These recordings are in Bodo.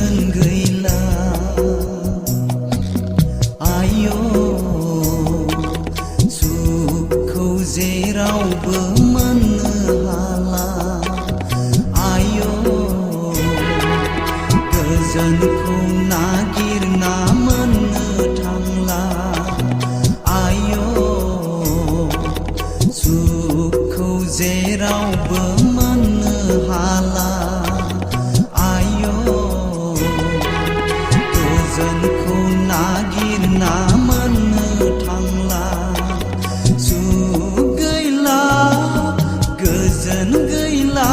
गोजोन गैला आयो सुखखौ जेरावबो मोननो हाला आयो गोजोनखौ नागिरना मोननो थांला आयो सुखखौ जेरावबो मोननो हाला आयो गोजोनखौ नागिरना मोननो थांला सुख गैला गोजोन गैला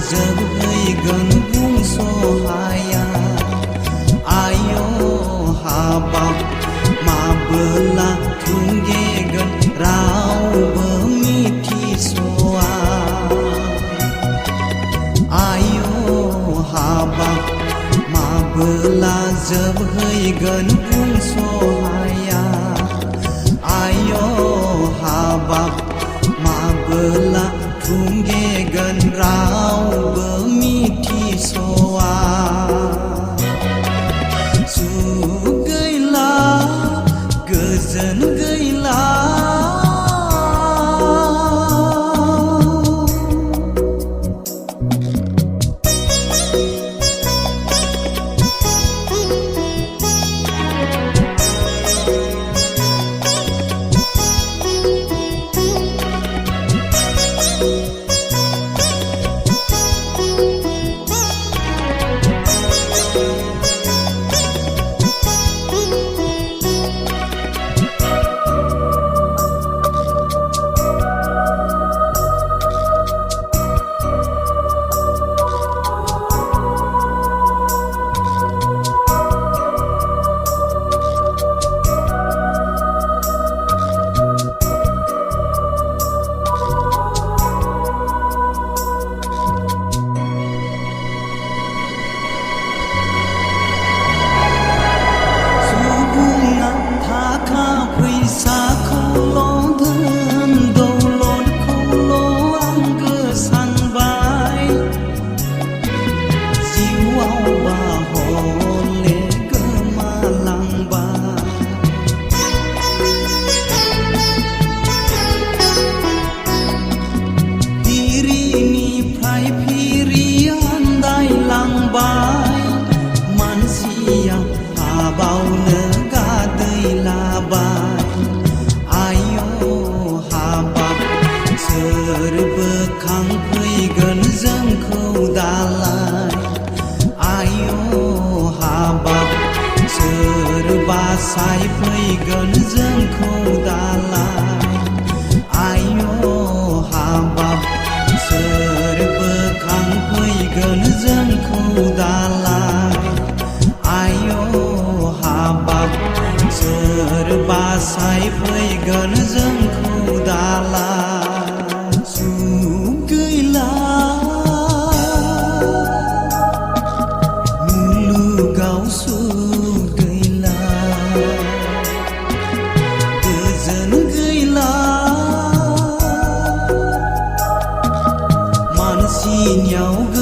जोबहैगोन बुंस'हाया आयो हाबाब माबोला थुंगेगोन रावबो मिथिस'आ आयो हाबाब माबोला जोबहैगोन बुंस'हाया आयो हाबाब माबोला थुंगेगोन रावबो मिथिस'आ सुख गैला गोजोन गैला बावनो गादैलाबाय आयो हाबाब सोर बोखांफैगोन जोंखौ दालाय आयो हाबाब सोर बासायफैगोन जोंखौ दालाय आयो हाबाब सोर बोखांफैगोन जोंखौ दालाय आयो हाबाब सोर बासायफैगोन जोंखौ दालाय सुख गैला मुलुगाव सुख गैला मिनियाव